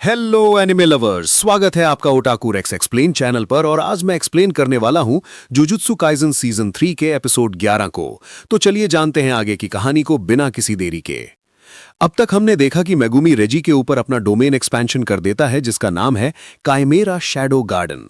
Hello anime lovers, स्वागत है आपका ओटाकू रेक्स एक्सप्लेन चैनल पर। और आज मैं एक्सप्लेन करने वाला हूं जुजुत्सु काइजन सीजन 3 के एपिसोड 11 को। तो चलिए जानते हैं आगे की कहानी को बिना किसी देरी के। अब तक हमने देखा कि मेगुमी रेजी के ऊपर अपना डोमेन एक्सपेंशन कर देता है, जिसका नाम है काइमेरा शैडो गार्डन।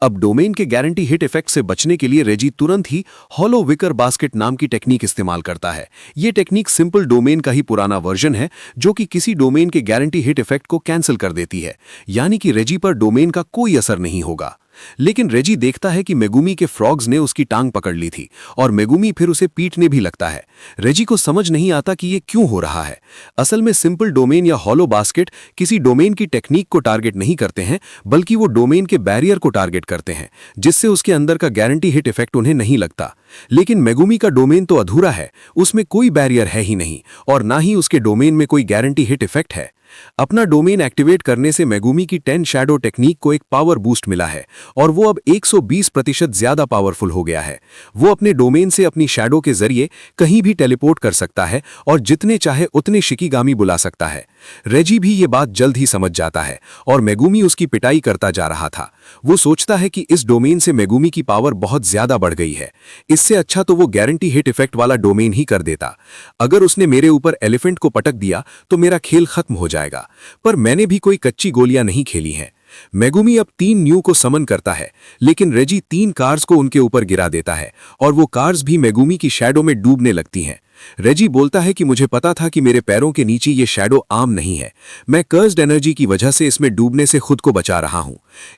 अब डोमेन के गारंटी हिट इफेक्ट से बचने के लिए रेजी तुरंत ही हॉलो विकर बास्केट नाम की टेक्निक इस्तेमाल करता है। यह टेक्निक सिंपल डोमेन का ही पुराना वर्जन है, जो कि किसी डोमेन के गारंटी हिट इफेक्ट को कैंसिल कर देती है, यानी कि रेजी पर डोमेन का कोई असर नहीं होगा। लेकिन रेजी देखता है कि मेगुमी के फ्रॉग्स ने उसकी टांग पकड़ ली थी और मेगुमी फिर उसे पीटने भी लगता है। रेजी को समझ नहीं आता कि ये क्यों हो रहा है। असल में सिंपल डोमेन या हॉलो बास्केट किसी डोमेन की टेक्निक को टारगेट नहीं करते हैं, बल्कि वो डोमेन के बैरियर को टारगेट करते हैं, जिससे उसके अंदर का गारंटी हिट इफेक्ट उन्हें नहीं लगता। लेकिन मेगुमी का डोमेन तो अधूरा है, उसमें कोई बैरियर है ही नहीं और ना ही उसके डोमेन में कोई गारंटी हिट इफेक्ट है। अपना डोमेन एक्टिवेट करने से मेगुमी की 10 शैडो टेक्निक को एक पावर बूस्ट मिला है और वो अब 120% ज्यादा पावरफुल हो गया है। वो अपने डोमेन से अपनी शैडो के जरिए कहीं भी टेलीपोर्ट कर सकता है और जितने चाहे उतने शिकिगामी बुला सकता है। रेजी भी ये बात जल्द ही समझ जाता है और मेगुमी उसकी पिटाई करता जा रहा था। वो सोचता है कि इस डोमेन से मेगुमी की पावर बहुत ज्यादा बढ़ गई है, इससे अच्छा तो वो गारंटी हिट इफेक्ट वाला डोमेन ही कर देता। अगर उसने मेरे ऊपर एलिफेंट को पटक दिया तो मेरा खेल खत्म हो जाएगा, पर मैंने भी कोई कच्ची गोलियां नहीं खेली हैं। मेगुमी अब 3 न्यू को समन करता है, लेकिन रेजी 3 कार्स को उनके ऊपर गिरा देता है और वो कार्स भी मेगुमी की शैडो में डूबने लगती हैं। रेजी बोलता है कि मुझे पता था कि मेरे पैरों के नीचे ये शैडो आम नहीं है, मैं कर्स्ड एनर्जी की वजह से इसमें डूबने से खुद को बचा रहा हूं।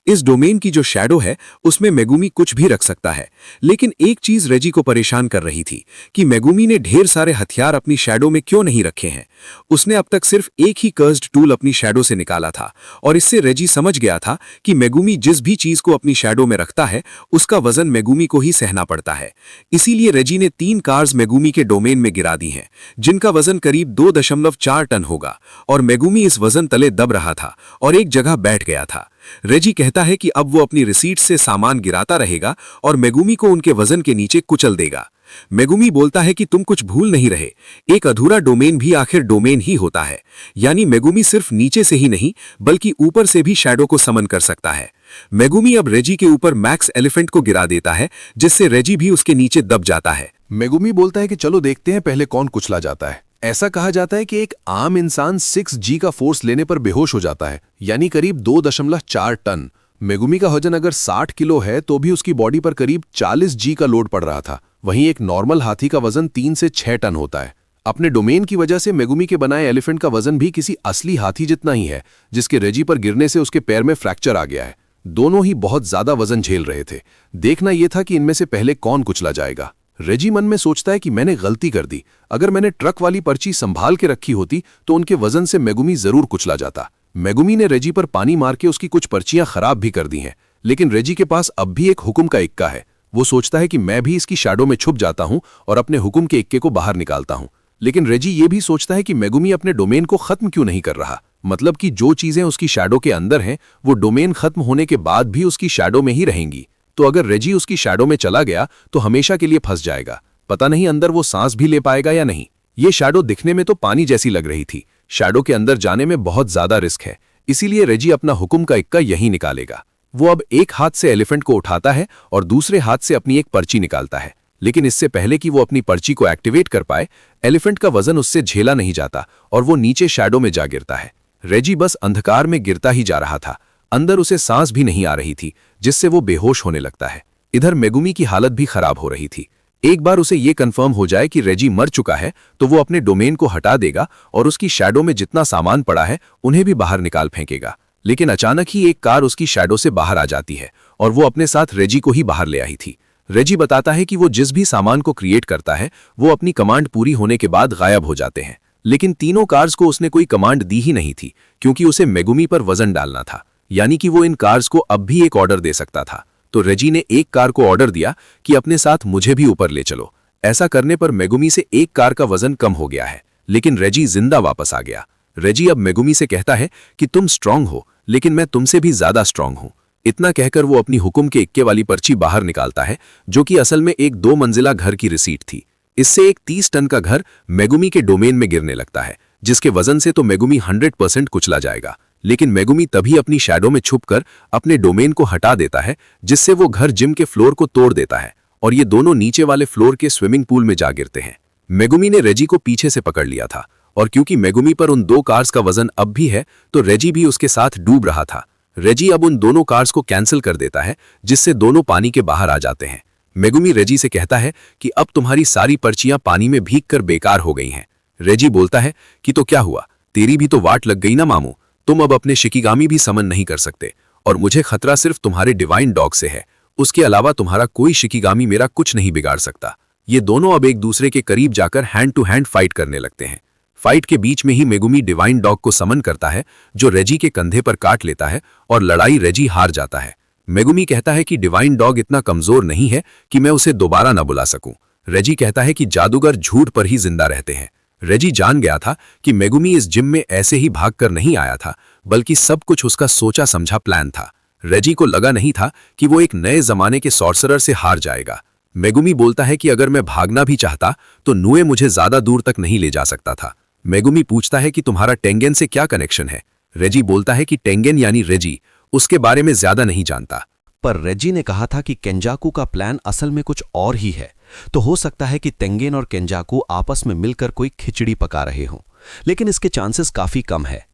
इस डोमेन की जो शैडो है उसमें मेगुमी कुछ भी रख सकता है, लेकिन एक चीज रेजी को परेशान कर रही थी कि मेगुमी ने ढेर सारे हथियार अपनी शैडो में क्यों नहीं रखे हैं। उसने अब तक सिर्फ एक ही कर्स्ड टूल अपनी शैडो से निकाला था और इससे रेजी समझ गया था कि मेगुमी जिस भी चीज को अपनी शैडो में रखता है उसका वजन मेगुमी को ही सहना पड़ता है। इसीलिए रेजी ने 3 कार्स मेगुमी के डोमेन में गिरा दी हैं, जिनका वजन करीब 2.4 टन होगा और मेगुमी इस वजन तले दब रहा था और एक जगह बैठ गया था। रेजी कहता है कि अब वो अपनी रिसीट से सामान गिराता रहेगा और मेगुमी को उनके वजन के नीचे कुचल देगा। मेगुमी बोलता है कि तुम कुछ भूल नहीं रहे, एक अधूरा डोमेन भी आखिर डोमेन ही होता है, यानी मेगुमी सिर्फ नीचे से ही नहीं बल्कि ऊपर से भी शैडो को समन कर सकता है। मेगुमी अब रेजी के ऊपर मैक्स एलिफेंट को गिरा देता है, जिससे रेजी भी उसके नीचे दब जाता है। मेगुमी बोलता है कि चलो देखते हैं पहले कौन कुचला जाता है। ऐसा कहा जाता है कि एक आम इंसान 6G का फोर्स लेने पर बेहोश हो जाता है, यानी करीब 2.4 टन। मेगुमी का वजन अगर 60 किलो है तो भी उसकी बॉडी पर करीब 40G का लोड पड़ रहा था। वहीं एक नॉर्मल हाथी का वजन 3 से 6 टन होता है। अपने डोमेन की वजह से मेगुमी के बनाए एलिफेंट का वजन भी किसी असली हाथी जितना ही है, जिसके रेजी पर गिरने से उसके पैर में फ्रैक्चर आ गया है। दोनों ही बहुत ज्यादा वजन झेल रहे थे। देखना यह था कि इनमें से पहले कौन कुचला जाएगा। रेजी मन में सोचता है कि मैंने गलती कर दी, अगर मैंने ट्रक वाली पर्ची संभाल के रखी होती तो उनके वजन से मेगुमी जरूर कुचला जाता। मेगुमी ने रेजी पर पानी मार के उसकी कुछ पर्चियां खराब भी कर दी हैं, लेकिन रेजी के पास अब भी एक हुक्म का इक्का है। वो सोचता है कि मैं भी इसकी शैडो में छुप जाता हूं और अपने हुक्म के इक्के को बाहर निकालता हूं। लेकिन रेजी ये भी सोचता है कि मेगुमी अपने डोमेन को खत्म क्यों नहीं कर रहा, मतलब कि जो चीजें उसकी शैडो के अंदर हैं वो डोमेन खत्म होने के बाद भी उसकी शैडो में ही रहेंगी। तो अगर रेजी उसकी शैडो में चला गया तो हमेशा के लिए फंस जाएगा। पता नहीं अंदर वो सांस भी ले पाएगा या नहीं। ये शैडो दिखने में तो पानी जैसी लग रही थी। शैडो के अंदर जाने में बहुत ज्यादा रिस्क है, इसीलिए रेजी अपना हुक्म का इक्का यही निकालेगा। वो अब एक हाथ से एलिफेंट को उठाता है और दूसरे हाथ से अपनी एक पर्ची निकालता है, लेकिन इससे पहले कि वो अपनी पर्ची को एक्टिवेट कर पाए, एलिफेंट का वजन उससे झेला नहीं जाता और वो नीचे शैडो में जा गिरता है। रेजी बस अंधकार में गिरता ही जा रहा था, अंदर उसे सांस भी नहीं आ रही थी, जिससे वो बेहोश होने लगता है। इधर मेगुमी की हालत भी खराब हो रही थी। एक बार उसे ये कंफर्म हो जाए कि रेजी मर चुका है तो वो अपने डोमेन को हटा देगा और उसकी शैडो में जितना सामान पड़ा है उन्हें भी बाहर निकाल फेंकेगा। लेकिन अचानक ही एक कार उसकी शैडो से बाहर आ जाती है और वो अपने साथ रेजी को ही बाहर ले आई थी। रेजी बताता है कि वो जिस भी सामान को क्रिएट करता है वो अपनी कमांड पूरी होने के बाद गायब हो जाते हैं, लेकिन तीनों कार्स को उसने कोई कमांड दी ही नहीं थी, क्योंकि उसे मेगुमी पर वजन डालना था, यानी कि वो इन कार्स को अब भी एक ऑर्डर दे सकता था। तो रेजी ने एक कार को ऑर्डर दिया कि अपने साथ मुझे भी ऊपर ले चलो। ऐसा करने पर मेगुमी से एक कार का वजन कम हो गया है, लेकिन रेजी जिंदा वापस आ गया। रेजी अब मेगुमी से कहता है कि तुम स्ट्रांग हो, लेकिन मैं तुमसे भी ज्यादा स्ट्रांग हूं। इतना कहकर वो अपनी हुक्म के इक्के वाली पर्ची बाहर निकालता है, जो कि असल में एक 2 मंजिला घर की रिसीट थी। इससे एक 30 टन का घर मेगुमी के डोमेन में गिरने लगता है, जिसके वजन से तो मेगुमी 100% कुचला जाएगा। लेकिन मेगुमी तभी अपनी शैडो में छुपकर अपने डोमेन को हटा देता है, जिससे वो घर जिम के फ्लोर को तोड़ देता है और ये दोनों नीचे वाले फ्लोर के स्विमिंग पूल में जा गिरते हैं। मेगुमी ने रेजी को पीछे से पकड़ लिया था और क्योंकि मेगुमी पर उन 2 कार्स का वजन अब भी है तो रेजी भी उसके साथ डूब रहा था। रेजी अब उन दोनों कार्स को कैंसिल कर देता है, जिससे दोनों पानी के बाहर आ जाते हैं। मेगुमी रेजी से कहता है कि अब तुम्हारी सारी पर्चियां पानी में भीगकर बेकार हो गई हैं। रेजी बोलता है कि तो क्या हुआ, तेरी भी तो वाट लग गई ना मामू, तुम अब अपने शिकिगामी भी समन नहीं कर सकते और मुझे खतरा सिर्फ तुम्हारे डिवाइन डॉग से है, उसके अलावा तुम्हारा कोई शिकिगामी मेरा कुछ नहीं बिगाड़ सकता। ये दोनों अब एक दूसरे के करीब जाकर हैंड टू हैंड फाइट करने लगते हैं। फाइट के बीच में ही मेगुमी डिवाइन डॉग को समन करता है, जो रेजी के कंधे पर काट लेता है और लड़ाई रेजी हार जाता है। मेगुमी कहता है कि डिवाइन डॉग इतना कमजोर नहीं है कि मैं उसे दोबारा न बुला सकूं। रेजी कहता है कि जादूगर झूठ पर ही जिंदा रहते हैं। रेजी जान गया था कि मेगुमी इस जिम में ऐसे ही भागकर नहीं आया था, बल्कि सब कुछ उसका सोचा समझा प्लान था। रेजी को लगा नहीं था कि वो एक नए जमाने के सॉर्सरर से हार जाएगा। मेगुमी बोलता है कि अगर मैं भागना भी चाहता तो नुए मुझे ज्यादा दूर तक नहीं ले जा सकता था। मेगुमी पूछता है कि तुम्हारा टेंगेन से क्या कनेक्शन है। रेजी बोलता है कि टेंगेन यानी रेजी उसके बारे में ज्यादा नहीं जानता। पर रेजी ने कहा था कि केंजाकू का प्लान असल में कुछ और ही है, तो हो सकता है कि तेंगेन और केंजाकू आपस में मिलकर कोई खिचड़ी पका रहे हों, लेकिन इसके चांसेस काफी कम है।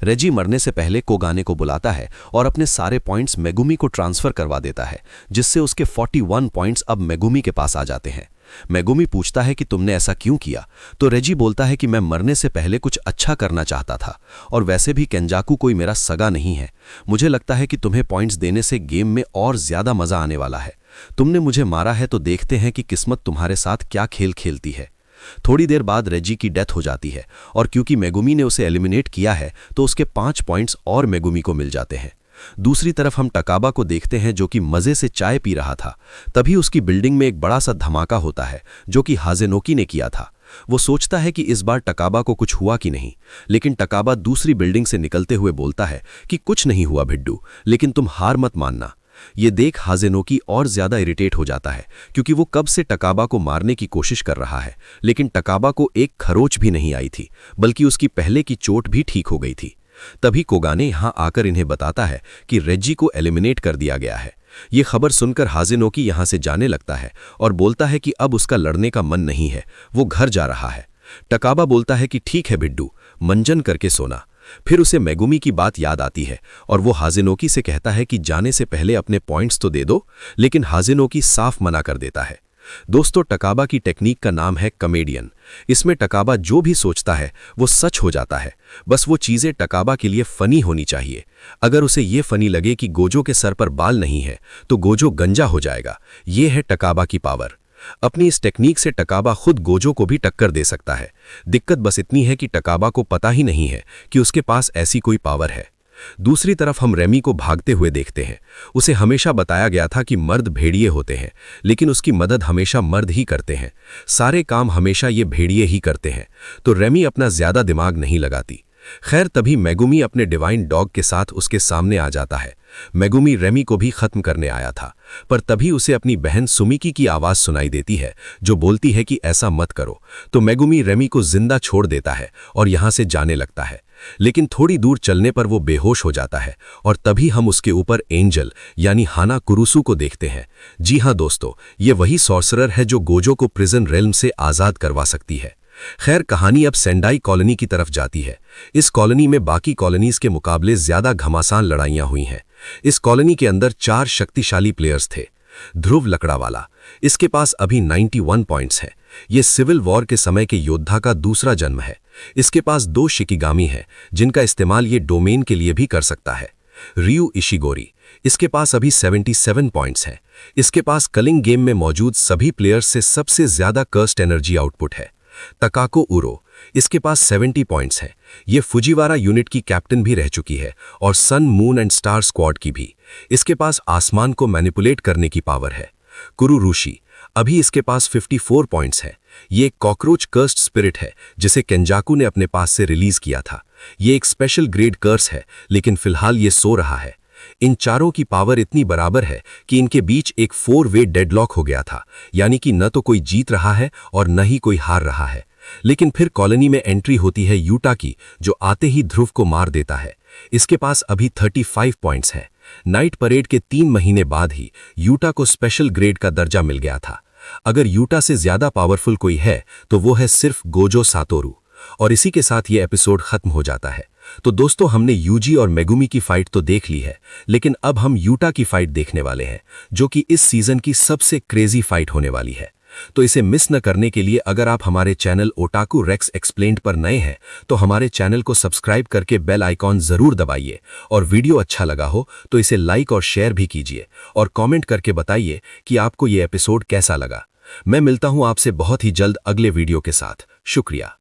रेजी मरने से पहले कोगाने को बुलाता है और अपने सारे पॉइंट्स मेगुमी को ट्रांसफर करवा देता है, जिससे उसके 41 पॉइंट्स अब मेगुमी के पास आ जाते हैं। मेगुमी पूछता है कि तुमने ऐसा क्यों किया, तो रेजी बोलता है कि मैं मरने से पहले कुछ अच्छा करना चाहता था और वैसे भी केंजाकू कोई मेरा सगा नहीं है। मुझे लगता है कि तुम्हें पॉइंट्स देने से गेम में और ज्यादा मजा आने वाला है। तुमने मुझे मारा है तो देखते हैं कि किस्मत तुम्हारे साथ क्या खेल खेलती है। थोड़ी देर बाद रेजी की डेथ हो जाती है और क्योंकि मेगुमी ने उसे एलिमिनेट किया है तो उसके 5 पॉइंट्स और मेगुमी को मिल जाते हैं। दूसरी तरफ हम टकाबा को देखते हैं, जो कि मजे से चाय पी रहा था। तभी उसकी बिल्डिंग में एक बड़ा सा धमाका होता है, जो कि हाजेनोकी ने किया था। वो सोचता है कि इस बार टकाबा को कुछ हुआ कि नहीं, लेकिन टकाबा दूसरी बिल्डिंग से निकलते हुए बोलता है कि कुछ नहीं हुआ भिड्डू, लेकिन तुम हार मत मानना। ये देख हाजेनोकी और ज्यादा इरिटेट हो जाता है, क्योंकि वो कब से टकाबा को मारने की कोशिश कर रहा है, लेकिन टकाबा को एक खरोच भी नहीं आई थी, बल्कि उसकी पहले की चोट भी ठीक हो गई थी। तभी कोगाने यहां आकर इन्हें बताता है कि रेजी को एलिमिनेट कर दिया गया है। ये खबर सुनकर हाजेनोकी यहां से जाने लगता है और बोलता है कि अब उसका लड़ने का मन नहीं है, वो घर जा रहा है। टकाबा बोलता है कि ठीक है भिड्डू, मंजन करके सोना। फिर उसे मेगुमी की बात याद आती है और वो हाजेनोकी से कहता है कि जाने से पहले अपने पॉइंट्स तो दे दो, लेकिन हाजेनोकी साफ मना कर देता है। दोस्तों, टकाबा की टेक्निक का नाम है कमेडियन। इसमें टकाबा जो भी सोचता है वो सच हो जाता है, बस वो चीजें टकाबा के लिए फनी होनी चाहिए। अगर उसे ये फनी लगे कि गोजो के सर पर बाल नहीं है तो गोजो गंजा हो जाएगा। ये है टकाबा की पावर। अपनी इस टेक्निक से टकाबा खुद गोजो को भी टक्कर दे सकता है। दिक्कत बस इतनी है कि टकाबा को पता ही नहीं है कि उसके पास ऐसी कोई पावर है। दूसरी तरफ हम रेमी को भागते हुए देखते हैं। उसे हमेशा बताया गया था कि मर्द भेड़िए होते हैं, लेकिन उसकी मदद हमेशा मर्द ही करते हैं। सारे काम हमेशा ये भेड़िए ही करते हैं, तो रेमी अपना ज्यादा दिमाग नहीं लगाती। खैर, तभी मेगुमी अपने डिवाइन डॉग के साथ उसके सामने आ जाता है। मेगुमी रेमी को भी खत्म करने आया था, पर तभी उसे अपनी बहन सुमिकी की आवाज सुनाई देती है, जो बोलती है कि ऐसा मत करो। तो मेगुमी रेमी को जिंदा छोड़ देता है और यहां से जाने लगता है, लेकिन थोड़ी दूर चलने पर वो बेहोश हो जाता है और तभी हम उसके ऊपर एंजल यानी हाना कुरुसु को देखते हैं। जी हां दोस्तों, ये वही सॉर्सरर है जो गोजो को प्रिजन रेल्म से आजाद करवा सकती है। खैर, कहानी अब सेंडाई कॉलोनी की तरफ जाती है। इस कॉलोनी में बाकी कॉलोनीज के मुकाबले ज्यादा घमासान लड़ाइयां हुई हैं। इस कॉलोनी के अंदर 4 शक्तिशाली प्लेयर्स थे। ध्रुव लकड़ावाला, इसके पास अभी 91 पॉइंट्स हैं। ये सिविल वॉर के समय के योद्धा का दूसरा जन्म है। इसके पास 2 शिकिगामी हैं, जिनका इस्तेमाल ये डोमेन के लिए भी कर सकता है। रियू इशिगोरी, इसके पास अभी 77 पॉइंट्स हैं। इसके पास कलिंग गेम में मौजूद सभी प्लेयर्स से सबसे ज्यादा कर्स्ट एनर्जी आउटपुट है। तकाको उरो, इसके पास 70 पॉइंट्स हैं। ये फुजीवारा यूनिट की कैप्टन भी रह चुकी है और सन, मून एंड स्टार स्क्वाड की भी। इसके पास आसमान को मैनिपुलेट करने की पावर है। कुरुरुशी, अभी इसके पास 54 पॉइंट्स हैं। ये एक कॉकरोच कर्स्ड स्पिरिट है, जिसे केंजाकू ने अपने पास से रिलीज किया था। ये एक स्पेशल ग्रेड कर्स है, लेकिन फिलहाल ये सो रहा है। इन चारों की पावर इतनी बराबर है कि इनके बीच एक 4 वे डेडलॉक हो गया था, यानी कि न तो कोई जीत रहा है और न ही कोई हार रहा है। लेकिन फिर कॉलोनी में एंट्री होती है यूटा की, जो आते ही ध्रुव को मार देता है। इसके पास अभी 35 पॉइंट्स हैं। नाइट परेड के 3 महीने बाद ही यूटा को स्पेशल ग्रेड का दर्जा मिल गया था। अगर यूटा से ज्यादा पावरफुल कोई है तो वो है सिर्फ गोजो सातोरू। और इसी के साथ ये एपिसोड खत्म हो जाता है। तो दोस्तों, हमने यूजी और मेगुमी की फाइट तो देख ली है, लेकिन अब हम यूटा की फाइट देखने वाले हैं, जो कि इस सीजन की सबसे क्रेजी फाइट होने वाली है। तो इसे मिस न करने के लिए अगर आप हमारे चैनल ओटाकू रेक्स एक्सप्लेन्ड पर नए हैं तो हमारे चैनल को सब्सक्राइब करके बेल आइकॉन जरूर दबाइए, और वीडियो अच्छा लगा हो तो इसे लाइक और शेयर भी कीजिए, और कमेंट करके बताइए कि आपको ये एपिसोड कैसा लगा। मैं मिलता हूं आपसे बहुत ही जल्द अगले वीडियो के साथ। शुक्रिया।